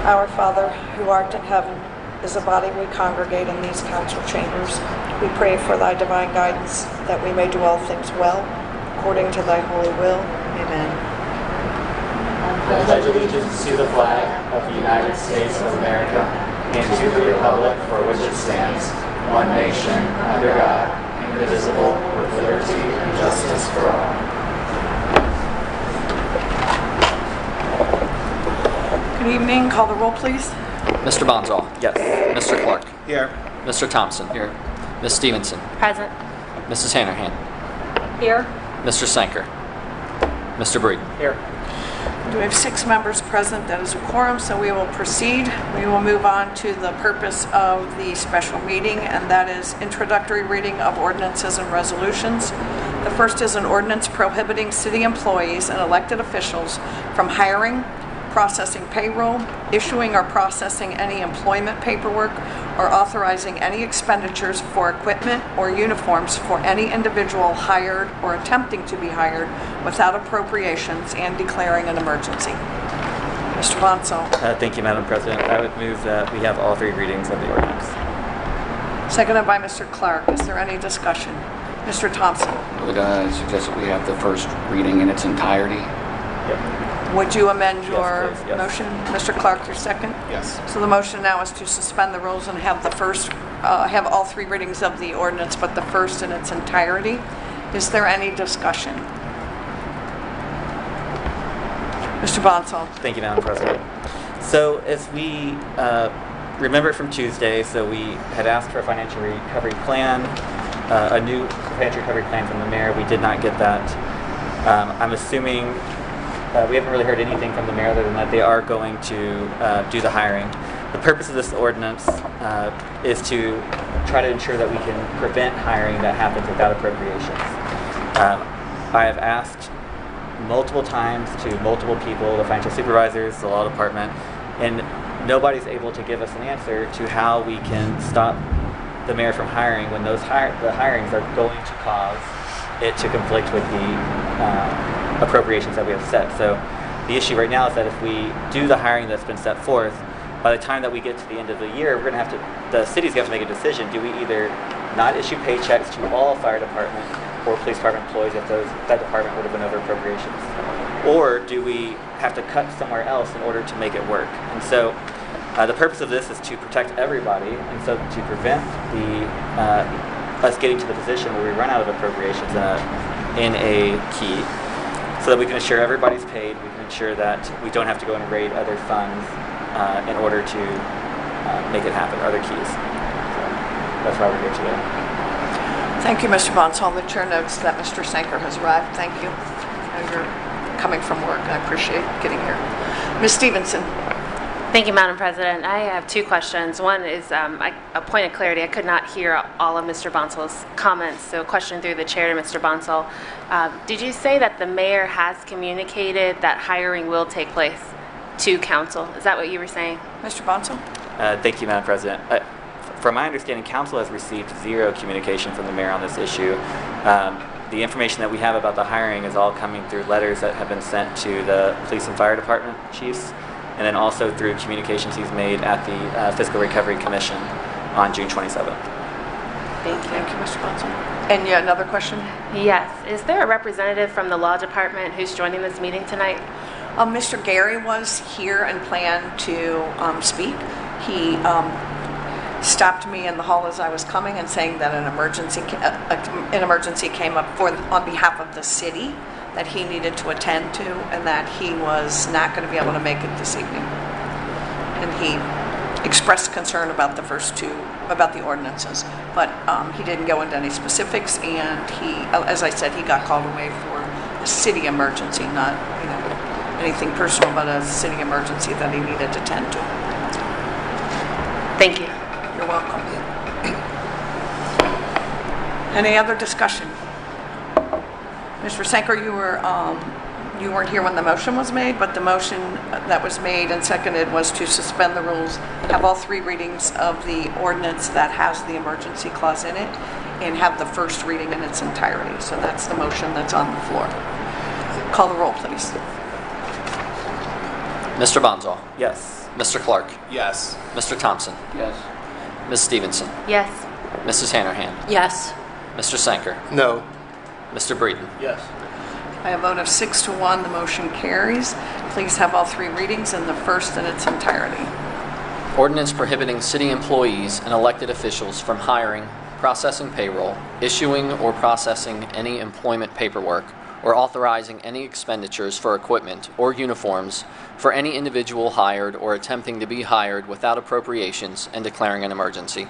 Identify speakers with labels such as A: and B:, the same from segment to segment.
A: Our Father, who art in heaven, is a body we congregate in these council chambers. We pray for thy divine guidance, that we may do all things well, according to thy holy will. Amen.
B: I pledge allegiance to the flag of the United States of America and to the republic for which it stands, one nation, under God, indivisible, with liberty and justice for all.
A: Good evening. Call the roll, please.
C: Mr. Bonzall.
B: Yes.
C: Mr. Clark.
B: Here.
C: Mr. Thompson. Here. Ms. Stevenson.
D: Present.
C: Mrs. Hannerhan.
D: Here.
C: Mr. Sanker. Mr. Breeden.
B: Here.
A: We have 6 members present. That is a quorum, so we will proceed. We will move on to the purpose of the special meeting, and that is introductory reading of ordinances and resolutions. The first is an ordinance prohibiting city employees and elected officials from hiring, processing payroll, issuing or processing any employment paperwork, or authorizing any expenditures for equipment or uniforms for any individual hired or attempting to be hired without appropriations, and declaring an emergency. Mr. Bonsall.
B: Thank you, Madam President. I would move that we have all 3 readings of the ordinance.
A: Seconded by Mr. Clark. Is there any discussion? Mr. Thompson.
C: I suggest that we have the first reading in its entirety.
B: Yep.
A: Would you amend your
B: Yes, please. Yes.
A: motion? Mr. Clark, your second?
B: Yes.
A: So the motion now is to suspend the rules and have the first, have all 3 readings of the ordinance, but the first in its entirety. Is there any discussion? Mr. Bonsall.
B: Thank you, Madam President. So as we remember from Tuesday, so we had asked for a financial recovery plan, a new financial recovery plan from the mayor. We did not get that. I'm assuming we haven't really heard anything from the mayor other than that they are going to do the hiring. The purpose of this ordinance is to try to ensure that we can prevent hiring that happens without appropriations. I have asked multiple times to multiple people, the financial supervisors, the law department, and nobody's able to give us an answer to how we can stop the mayor from hiring when those the hirings are going to cause it to conflict with the appropriations that we have set. So the issue right now is that if we do the hiring that's been set forth, by the time that we get to the end of the year, we're going to have to, the city's going to have to make a decision. Do we either not issue paychecks to all fire department or police department employees if that department would have been over appropriations? Or do we have to cut somewhere else in order to make it work? And so the purpose of this is to protect everybody, and so to prevent us getting to the position where we run out of appropriations in a key, so that we can ensure everybody's paid, we can ensure that we don't have to go and raid other funds in order to make it happen, other keys. So that's why we're here today.
A: Thank you, Mr. Bonsall. The chair notes that Mr. Sanker has arrived. Thank you. I know you're coming from work. I appreciate getting here. Ms. Stevenson.
D: Thank you, Madam President. I have 2 questions. One is a point of clarity. I could not hear all of Mr. Bonsall's comments, so a question through the chair to Mr. Bonsall. Did you say that the mayor has communicated that hiring will take place to council? Is that what you were saying?
A: Mr. Bonsall?
B: Thank you, Madam President. From my understanding, council has received 0 communication from the mayor on this issue. The information that we have about the hiring is all coming through letters that have been sent to the police and fire department chiefs, and then also through communications he's made at the Fiscal Recovery Commission on June 27th.
D: Thank you.
A: Thank you, Mr. Bonsall. And yeah, another question?
D: Yes. Is there a representative from the law department who's joining this meeting tonight?
A: Mr. Gary was here and planned to speak. He stopped me in the hall as I was coming and saying that an emergency came up on behalf of the city that he needed to attend to, and that he was not going to be able to make it this evening. And he expressed concern about the first 2, about the ordinances, but he didn't go into any specifics, and he, as I said, he got called away for a city emergency, not anything personal, but a city emergency that he needed to attend to.
D: Thank you.
A: You're welcome. Any other discussion? Mr. Sanker, you weren't here when the motion was made, but the motion that was made and seconded was to suspend the rules, have all 3 readings of the ordinance that has the emergency clause in it, and have the first reading in its entirety. So that's the motion that's on the floor. Call the roll, please.
C: Mr. Bonzall.
B: Yes.
E: Mr. Clark,
F: Yes.
E: Mr. Thompson,
C: Yes.
E: Ms. Stevenson,
D: Yes.
E: Mrs. Hannerhan,
G: Yes.
E: Mr. Sanker,
F: No.
E: Mr. Breeden.
F: Yes.
A: By a vote of 6-1, the motion carries. Please have all three readings and the first in its entirety.
E: Ordinance prohibiting city employees and elected officials from hiring, processing payroll, issuing or processing any employment paperwork, or authorizing any expenditures for equipment or uniforms for any individual hired or attempting to be hired without appropriations and declaring an emergency.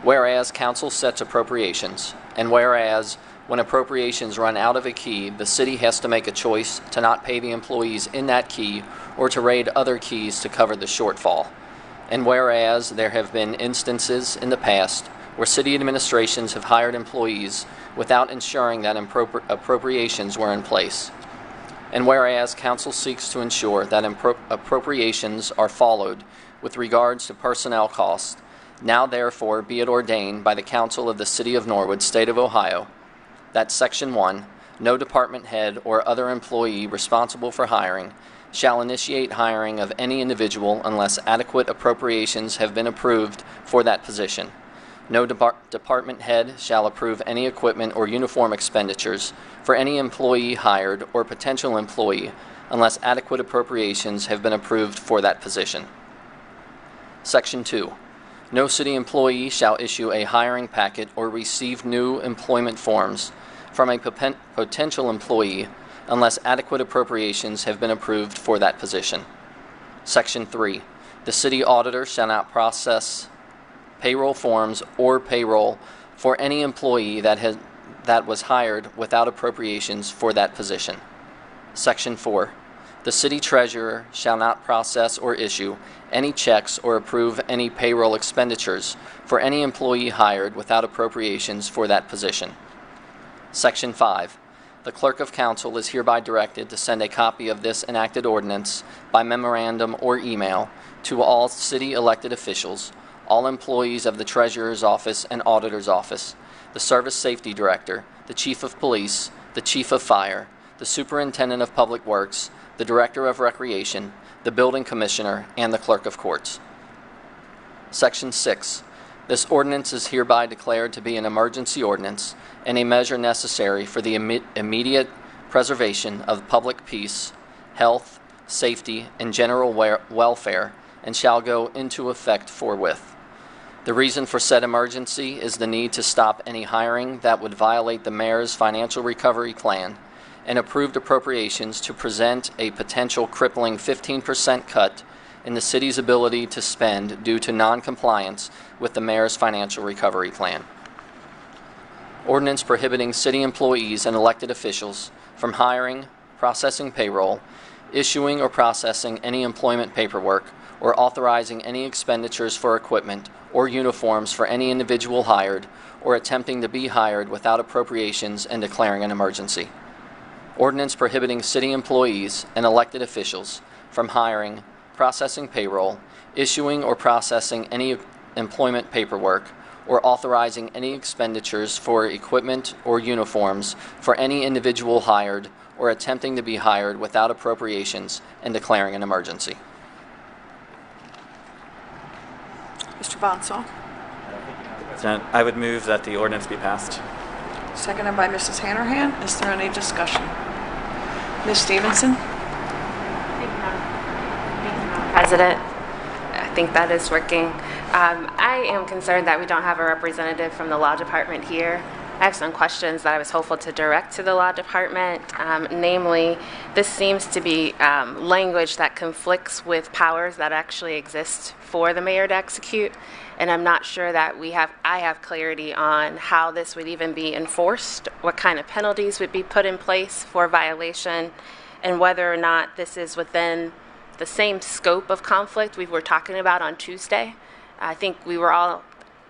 E: Whereas council sets appropriations, and whereas when appropriations run out of a key, the city has to make a choice to not pay the employees in that key or to raid other keys to cover the shortfall. And whereas there have been instances in the past where city administrations have hired employees without ensuring that appropriations were in place. And whereas council seeks to ensure that appropriations are followed with regards to personnel costs, now therefore be it ordained by the council of the city of Norwood, state of Ohio, that Section 1, no department head or other employee responsible for hiring shall initiate hiring of any individual unless adequate appropriations have been approved for that position. No department head shall approve any equipment or uniform expenditures for any employee hired or potential employee unless adequate appropriations have been approved for that position. Section 2. No city employee shall issue a hiring packet or receive new employment forms from a potential employee unless adequate appropriations have been approved for that position. Section 3. The city auditor shall not process payroll forms or payroll for any employee that was hired without appropriations for that position. Section 4. The city treasurer shall not process or issue any checks or approve any payroll expenditures for any employee hired without appropriations for that position. Section 5. The clerk of council is hereby directed to send a copy of this enacted ordinance by memorandum or email to all city elected officials, all employees of the treasurer's office and auditor's office, the service safety director, the chief of police, the chief of fire, the superintendent of public works, the director of recreation, the building commissioner, and the clerk of courts. Section 6. This ordinance is hereby declared to be an emergency ordinance and a measure necessary for the immediate preservation of public peace, health, safety, and general welfare, and shall go into effect forthwith. The reason for said emergency is the need to stop any hiring that would violate the mayor's financial recovery plan and approved appropriations to present a potential crippling 15% cut in the city's ability to spend due to non-compliance with the mayor's financial recovery plan. Ordinance prohibiting city employees and elected officials from hiring, processing payroll, issuing or processing any employment paperwork, or authorizing any expenditures for equipment or uniforms for any individual hired or attempting to be hired without appropriations and declaring an emergency. Ordinance prohibiting city employees and elected officials from hiring, processing payroll, issuing or processing any employment paperwork, or authorizing any expenditures for equipment or uniforms for any individual hired or attempting to be hired without appropriations and declaring an emergency.
A: Mr. Bonsall,
B: President, I would move that the ordinance be passed.
A: seconded by Mrs. Hannerhan. Is there any discussion? Ms. Stevenson?
D: President, I think that is working. I am concerned that we don't have a representative from the law department here. I have some questions that I was hopeful to direct to the law department. Namely, this seems to be language that conflicts with powers that actually exist for the mayor to execute, and I'm not sure that I have clarity on how this would even be enforced, what kind of penalties would be put in place for violation, and whether or not this is within the same scope of conflict we were talking about on Tuesday. I think we were all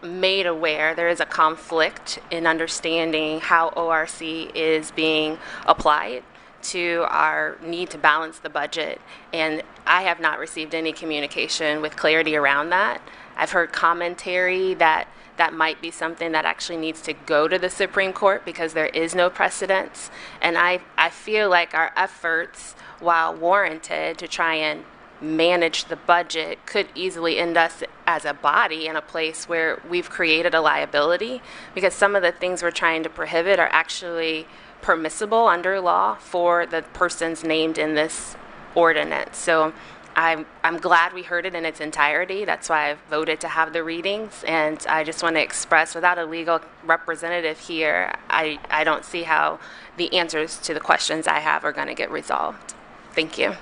D: made aware there is a conflict in understanding how ORC is being applied to our need to balance the budget, and I have not received any communication with clarity around that. I've heard commentary that might be something that actually needs to go to the Supreme Court because there is no precedence, and I feel like our efforts, while warranted to try and manage the budget could easily end us as a body in a place where we've created a liability, because some of the things we're trying to prohibit are actually permissible under law for the persons named in this ordinance. So I'm glad we heard it in its entirety. That's why I voted to have the readings. And I just want to express, without a legal representative here, I don't see how the answers to the questions I have are going to get resolved. Thank you.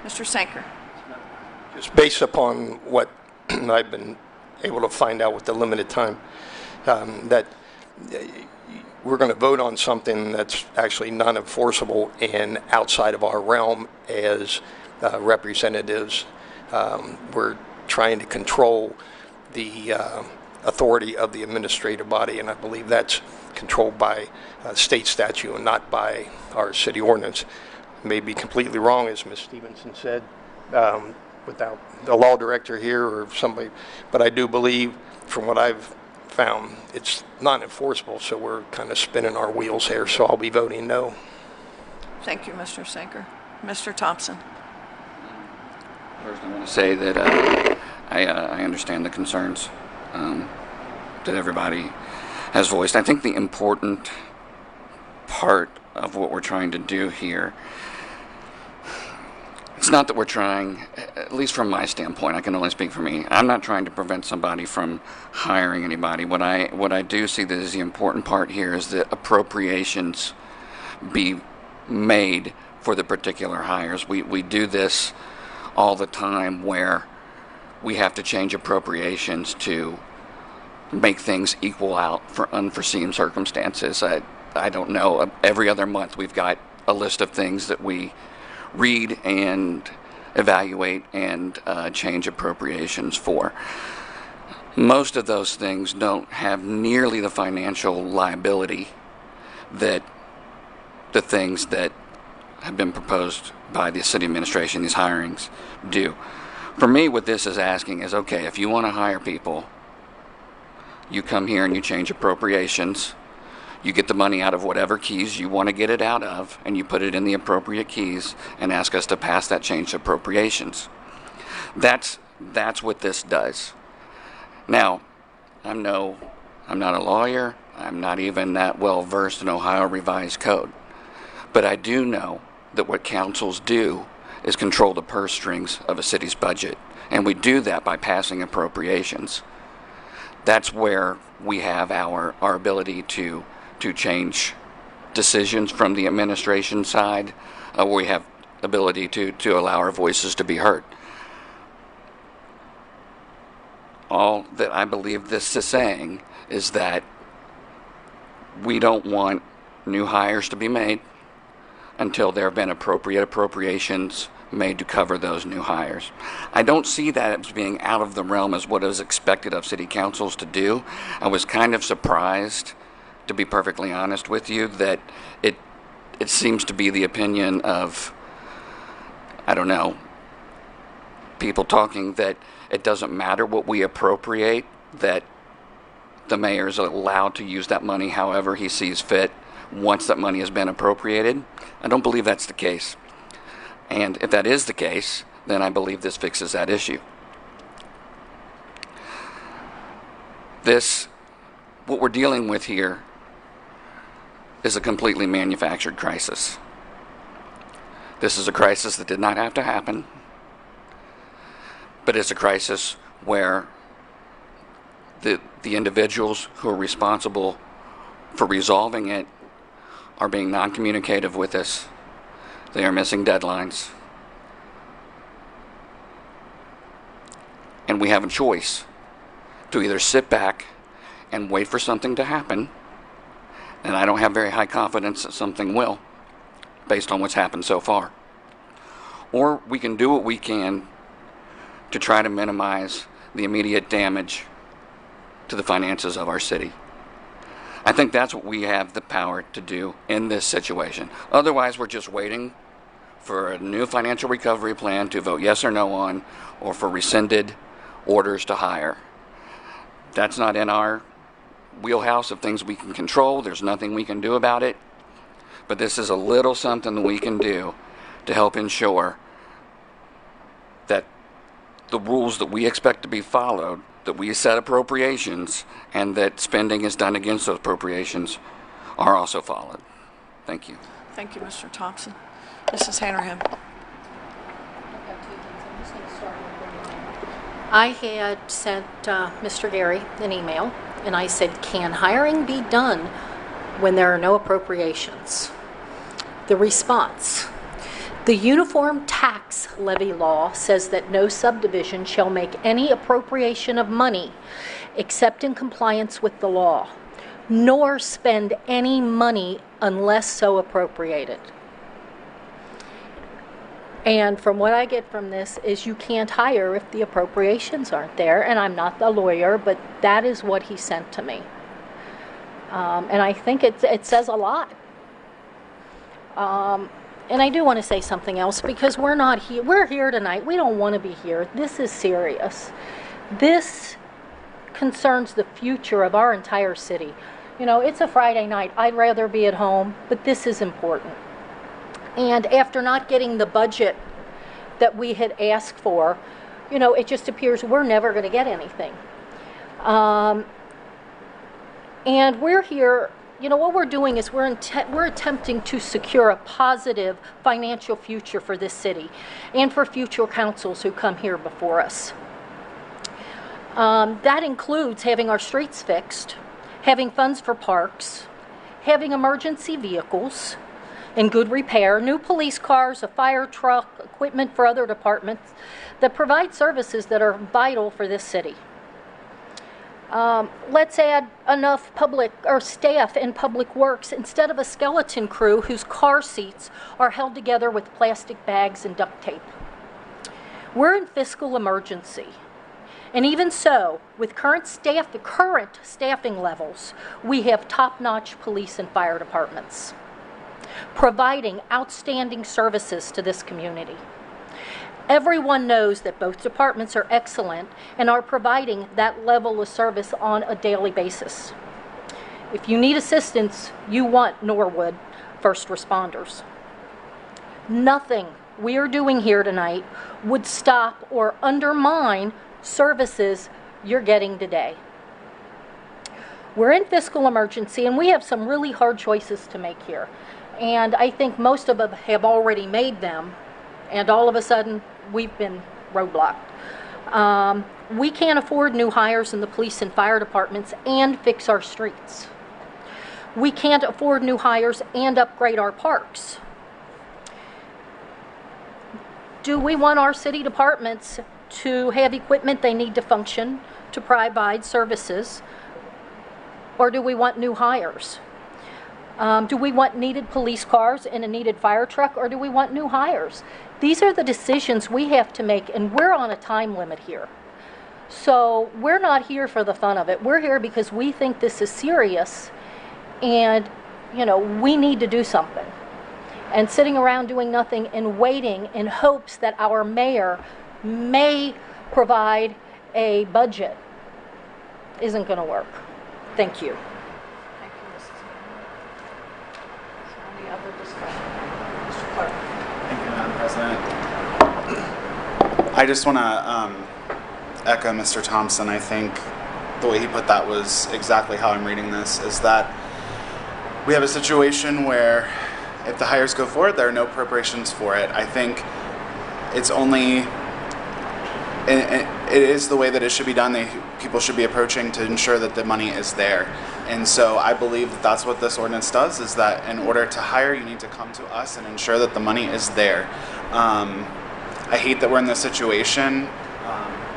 A: Mr. Sanker.
F: Just based upon what I've been able to find out with the limited time, that we're going to vote on something that's actually non-enforceable and outside of our realm as representatives. We're trying to control the authority of the administrative body, and I believe that's controlled by state statute and not by our city ordinance. May be completely wrong, as Ms. Stevenson said, without the law director here or somebody, but I do believe, from what I've found, it's not enforceable, so we're kind of spinning our wheels here, so I'll be voting no.
A: Thank you, Mr. Sanker. Mr. Thompson.
C: First, I want to say that I understand the concerns that everybody has voiced. I think the important part of what we're trying to do here, it's not that we're trying, at least from my standpoint, I can only speak for me, I'm not trying to prevent somebody from hiring anybody. What I do see that is the important part here is that appropriations be made for the particular hires. We do this all the time where we have to change appropriations to make things equal out for unforeseen circumstances. I don't know, every other month we've got a list of things that we read and evaluate and change appropriations for. Most of those things don't have nearly the financial liability that the things that have been proposed by the city administration, these hirings, do. For me, what this is asking is, okay, if you want to hire people, you come here and you change appropriations. You get the money out of whatever keys you want to get it out of, and you put it in the appropriate keys and ask us to pass that change appropriations. That's what this does. Now, I'm not a lawyer. I'm not even that well versed in Ohio Revised Code. But I do know that what councils do is control the purse strings of a city's budget. And we do that by passing appropriations. That's where we have our ability to change decisions from the administration side. We have ability to allow our voices to be heard. All that I believe this is saying is that we don't want new hires to be made until there have been appropriate appropriations made to cover those new hires. I don't see that as being out of the realm as what is expected of city councils to do. I was kind of surprised, to be perfectly honest with you, that it seems to be the opinion of, I don't know, people talking that it doesn't matter what we appropriate, that the mayor is allowed to use that money however he sees fit once that money has been appropriated. I don't believe that's the case. And if that is the case, then I believe this fixes that issue. What we're dealing with here is a completely manufactured crisis. This is a crisis that did not have to happen, but it's a crisis where the individuals who are responsible for resolving it are being non-communicative with us. They are missing deadlines. And we have a choice to either sit back and wait for something to happen, and I don't have very high confidence that something will, based on what's happened so far. Or we can do what we can to try to minimize the immediate damage to the finances of our city. I think that's what we have the power to do in this situation. Otherwise, we're just waiting for a new financial recovery plan to vote yes or no on, or for rescinded orders to hire. That's not in our wheelhouse of things we can control. There's nothing we can do about it. But this is a little something that we can do to help ensure the rules that we expect to be followed, that we set appropriations, and that spending is done against those appropriations are also followed. Thank you.
A: Thank you, Mr. Thompson. Mrs. Hannerham.
G: I had sent Mr. Gary an email, and I said, can hiring be done when there are no appropriations? The response: the Uniform Tax Levy Law says that no subdivision shall make any appropriation of money except in compliance with the law, nor spend any money unless so appropriated. And from what I get from this is you can't hire if the appropriations aren't there. And I'm not a lawyer, but that is what he sent to me. And I think it says a lot. And I do want to say something else, because we're not here. We're here tonight. We don't want to be here. This is serious. This concerns the future of our entire city. You know, it's a Friday night. I'd rather be at home, but this is important. And after not getting the budget that we had asked for, you know, it just appears we're never going to get anything. And we're here, you know, what we're doing is we're attempting to secure a positive financial future for this city and for future councils who come here before us. That includes having our streets fixed, having funds for parks, having emergency vehicles in good repair, new police cars, a fire truck, equipment for other departments that provide services that are vital for this city. Let's add enough public or staff in public works instead of a skeleton crew whose car seats are held together with plastic bags and duct tape. We're in fiscal emergency. And even so, with the current staffing levels, we have top-notch police and fire departments, providing outstanding services to this community. Everyone knows that both departments are excellent and are providing that level of service on a daily basis. If you need assistance, you want Norwood first responders. Nothing we are doing here tonight would stop or undermine services you're getting today. We're in fiscal emergency, and we have some really hard choices to make here. And I think most of us have already made them, and all of a sudden, we've been roadblocked. We can't afford new hires in the police and fire departments and fix our streets. We can't afford new hires and upgrade our parks. Do we want our city departments to have equipment they need to function, to provide services, or do we want new hires? Do we want needed police cars and a needed fire truck, or do we want new hires? These are the decisions we have to make, and we're on a time limit here. So we're not here for the fun of it. We're here because we think this is serious, and, you know, we need to do something. And sitting around doing nothing and waiting in hopes that our mayor may provide a budget isn't going to work. Thank you.
A: Thank you, Mrs. Hannerham. Is there any other discussion? Mr. Clerk.
H: Thank you, Madam President. I just want to echo Mr. Thompson. I think the way he put that was exactly how I'm reading this, is that we have a situation where if the hires go forward, there are no appropriations for it. I think it's only, it is the way that it should be done. People should be approaching to ensure that the money is there. And so I believe that that's what this ordinance does, is that in order to hire, you need to come to us and ensure that the money is there. I hate that we're in this situation.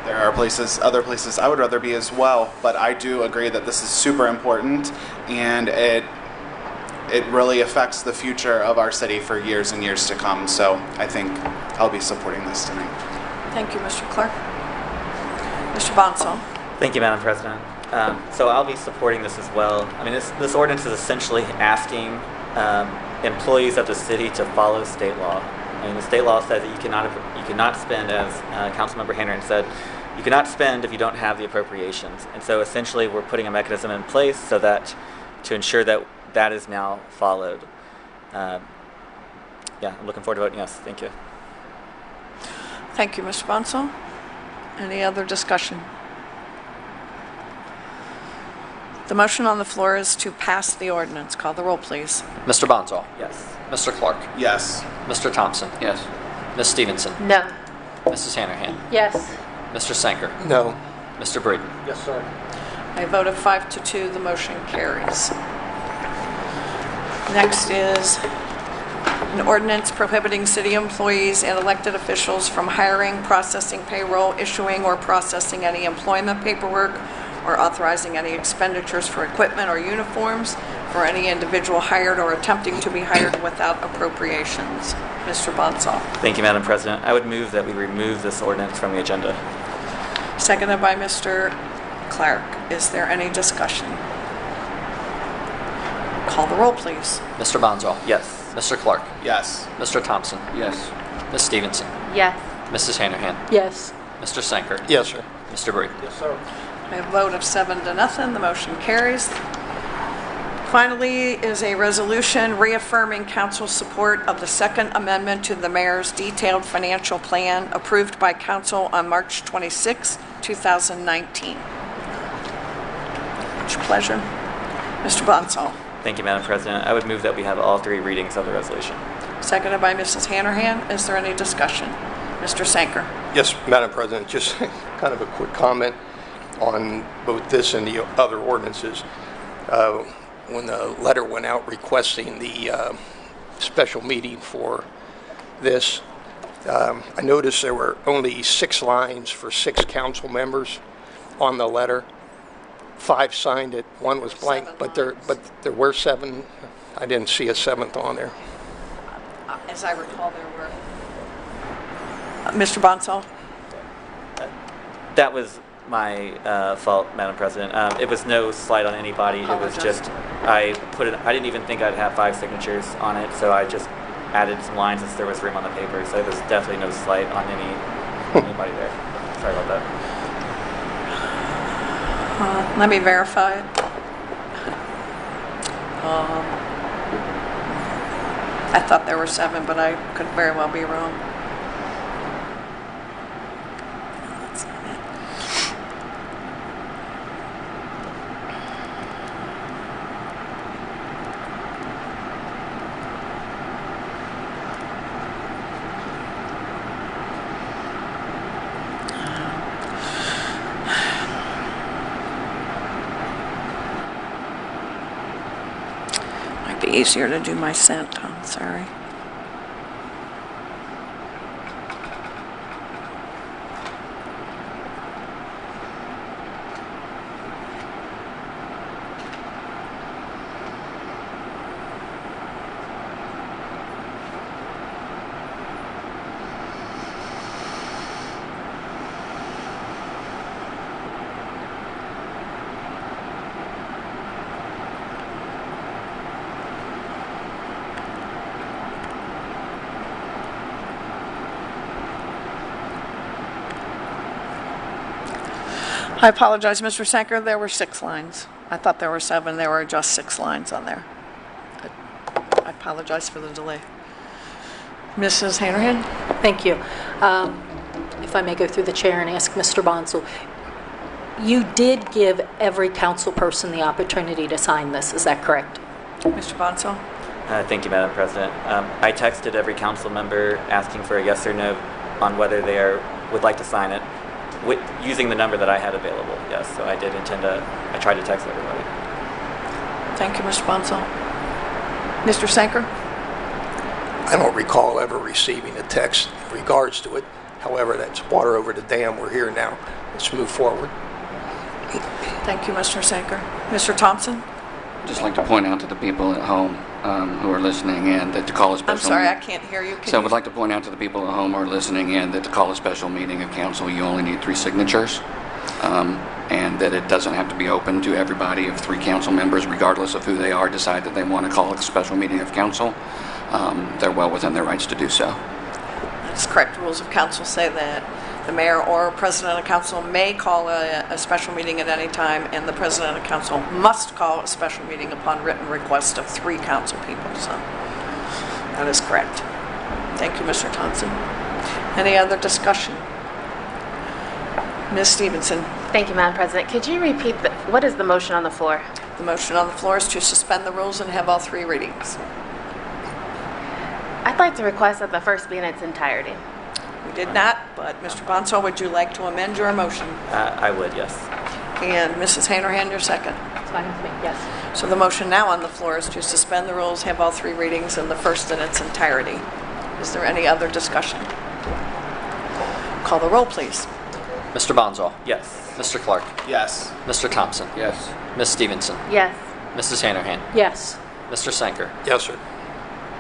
H: There are other places I would rather be as well, but I do agree that this is super important, and it really affects the future of our city for years and years to come. So I think I'll be supporting this tonight.
A: Thank you, Mr. Clerk. Mr. Bonsall.
B: Thank you, Madam President. So I'll be supporting this as well. I mean, this ordinance is essentially asking employees of the city to follow state law. I mean, the state law says that you cannot spend, as Councilmember Hannerham said, you cannot spend if you don't have the appropriations. And so essentially we're putting a mechanism in place so that to ensure that that is now followed. Yeah, I'm looking forward to voting yes. Thank you.
A: Thank you, Mr. Bonsall. Any other discussion? The motion on the floor is to pass the ordinance. Call the roll, please.
E: Mr. Bonzall.
B: Yes.
E: Mr. Clark.
H: Yes.
E: Mr. Thompson.
C: Yes.
E: Ms. Stevenson.
D: No.
E: Mrs. Hanahan.
G: Yes.
E: Mr. Sanker.
F: No.
E: Mr. Breeden.
F: Yes, sir.
A: A vote of 5-2, the motion carries. Next is an ordinance prohibiting city employees and elected officials from hiring, processing payroll, issuing or processing any employment paperwork, or authorizing any expenditures for equipment or uniforms for any individual hired or attempting to be hired without appropriations. Mr. Bonsall.
B: Thank you, Madam President. I would move that we remove this ordinance from the agenda.
A: Seconded by Mr. Clark. Is there any discussion? Call the roll, please.
E: Mr. Bonzall.
B: Yes.
E: Mr. Clark.
H: Yes.
E: Mr. Thompson.
C: Yes.
E: Ms. Stevenson.
D: Yes.
E: Mrs. Hanahan.
G: Yes.
E: Mr. Sanker.
F: Yes, sir.
E: Mr. Breeden.
F: Yes, sir.
A: A vote of 7-0, the motion carries. Finally is a resolution reaffirming council support of the Second Amendment to the mayor's detailed financial plan approved by council on March 26, 2019. It's your pleasure. Mr. Bonsall.
B: Thank you, Madam President. I would move that we have all 3 readings of the resolution.
A: Seconded by Mrs. Hanahan. Is there any discussion? Mr. Sanker.
F: Yes, Madam President, just kind of a quick comment on both this and the other ordinances. When the letter went out requesting the special meeting for this, I noticed there were only 6 lines for 6 council members on the letter. 5 signed it, 1 was blank, but there were 7. I didn't see a 7th on there.
A: As I recall, there were. Mr. Bonsall.
B: That was my fault, Madam President. It was no slight on anybody. It was just, I didn't even think I'd have 5 signatures on it, so I just added some lines since there was room on the paper. So there's definitely no slight on anybody there. Sorry about that.
A: Let me verify it. I thought there were 7, but I could very well be wrong. That's not it. Might be easier to do my sent, I'm sorry. I apologize, Mr. Sanker, there were 6 lines. I thought there were 7, there were just 6 lines on there. I apologize for the delay. Mrs. Hanahan?
G: Thank you. If I may go through the chair and ask Mr. Bonsall, you did give every council person the opportunity to sign this, is that correct?
A: Mr. Bonsall?
B: Thank you, Madam President. I texted every council member asking for a yes or no on whether they would like to sign it, using the number that I had available. Yes, so I did intend to. I tried to text everybody.
A: Thank you, Mr. Bonsall. Mr. Sanker?
F: I don't recall ever receiving a text in regards to it. However, that's water over the dam. We're here now. Let's move forward.
A: Thank you, Mr. Sanker. Mr. Thompson?
C: Just like to point out to the people at home who are listening in that to call a special
A: I'm sorry, I
C: meeting-
A: can't hear you.
C: So I would like to point out to the people at home who are listening in that to call a special meeting of council, you only need 3 signatures, and that it doesn't have to be open to everybody. If 3 council members, regardless of who they are, decide that they want to call a special meeting of council, they're well within their rights to do so.
A: That's correct. Rules of council say that the mayor or president of council may call a special meeting at any time, and the president of council must call a special meeting upon written request of 3 council people. So that is correct. Thank you, Mr. Thompson. Any other discussion? Ms. Stevenson.
D: Thank you, Madam President. Could you repeat what is the motion on the floor?
A: The motion on the floor is to suspend the rules and have all 3 readings.
D: I'd like to request that the first be in its entirety.
A: We did not, but Mr. Bonsall, would you like to amend your motion?
B: I would, yes.
A: And Mrs. Hanrahan, your second.
G: It's fine with me, yes.
A: So the motion now on the floor is to suspend the rules, have all 3 readings, and the first in its entirety. Is there any other discussion? Call the roll, please.
E: Mr. Bonzall.
B: Yes.
E: Mr. Clark.
H: Yes.
E: Mr. Thompson.
C: Yes.
E: Ms. Stevenson.
D: Yes.
E: Mrs. Hanrahan.
G: Yes.
E: Mr. Sanker.
F: Yes, sir.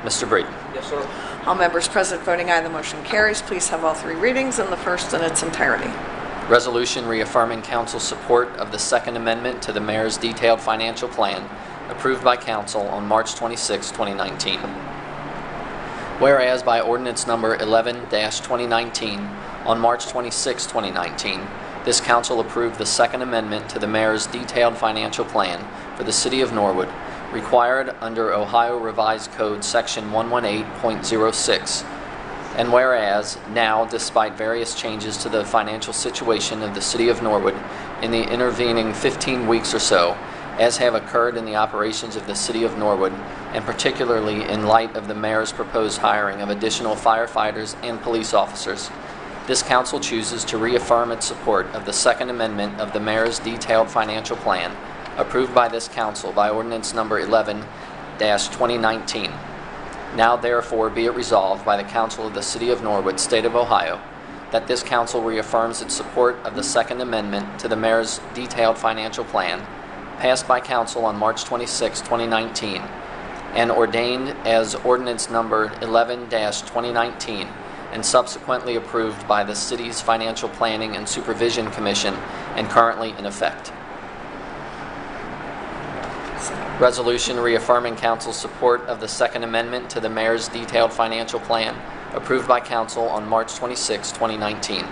E: Mr. Breeden.
C: Yes, sir.
A: All members present voting aye, the motion carries. Please have all 3 readings and the first in its entirety.
E: Resolution reaffirming council's support of the Second Amendment to the Mayor's detailed financial plan approved by council on March 26, 2019. Whereas by ordinance number 11-2019 on March 26, 2019, this council approved the Second Amendment to the Mayor's detailed financial plan for the City of Norwood, required under Ohio Revised Code Section 118.06. And whereas now, despite various changes to the financial situation of the City of Norwood in the intervening 15 weeks or so, as have occurred in the operations of the City of Norwood, and particularly in light of the Mayor's proposed hiring of additional firefighters and police officers, this council chooses to reaffirm its support of the Second Amendment of the Mayor's detailed financial plan, approved by this council by ordinance number 11-2019. Now therefore be it resolved by the Council of the City of Norwood, State of Ohio, that this council reaffirms its support of the Second Amendment to the Mayor's detailed financial plan, passed by council on March 26, 2019, and ordained as ordinance number 11-2019, and subsequently approved by the city's Financial Planning and Supervision Commission and currently in effect. Resolution reaffirming council's support of the Second Amendment to the Mayor's detailed financial plan approved by council on March 26, 2019.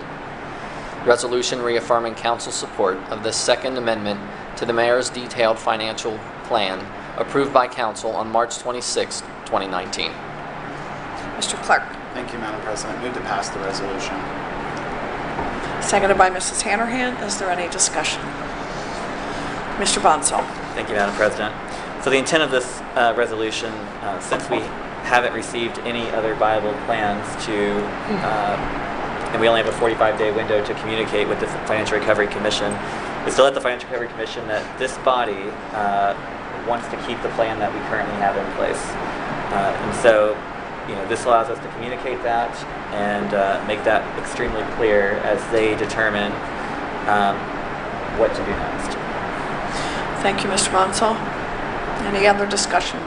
E: Resolution reaffirming council's support of the Second Amendment to the Mayor's detailed financial plan approved by council on March 26, 2019.
A: Mr. Clark.
H: Thank you, Madam President. Move to pass the resolution.
A: Seconded by Mrs. Hanrahan. Is there any discussion? Mr. Bonsall.
B: Thank you, Madam President. So the intent of this resolution, since we haven't received any other viable plans and we only have a 45-day window to communicate with the Financial Recovery Commission, is to let the Financial Recovery Commission that this body wants to keep the plan that we currently have in place. And so, this allows us to communicate that and make that extremely clear as they determine what to do next.
A: Thank you, Mr. Bonsall. Any other discussion?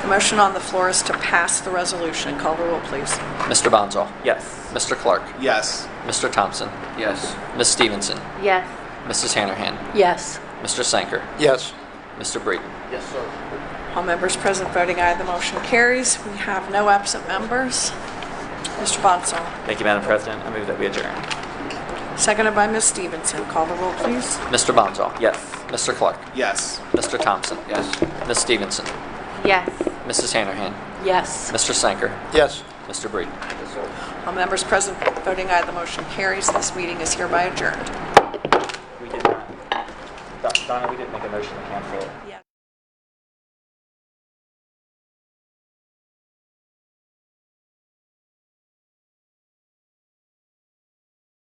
A: The motion on the floor is to pass the resolution. Call the roll, please.
E: Mr. Bonzall.
B: Yes.
E: Mr. Clark.
H: Yes.
E: Mr. Thompson.
C: Yes.
E: Ms. Stevenson.
D: Yes.
E: Mrs. Hanrahan.
G: Yes.
E: Mr. Sanker.
F: Yes.
E: Mr. Breeden.
C: Yes, sir.
A: All members present voting aye, the motion carries. We have no absent members. Mr. Bonsall.
B: Thank you, Madam President. I move that we adjourn.
A: Seconded by Ms. Stevenson. Call the roll, please.
E: Mr. Bonzall.
B: Yes.
E: Mr. Clark.
H: Yes.
E: Mr. Thompson.
C: Yes.
E: Ms. Stevenson.
D: Yes.
E: Mrs. Hanrahan.
G: Yes.
E: Mr. Sanker.
F: Yes.
E: Mr. Breeden.
C: Yes, sir.
A: All members present voting aye, the motion carries. This meeting is hereby adjourned.
B: We did not. Donna, we didn't make a motion to cancel.
A: Yes.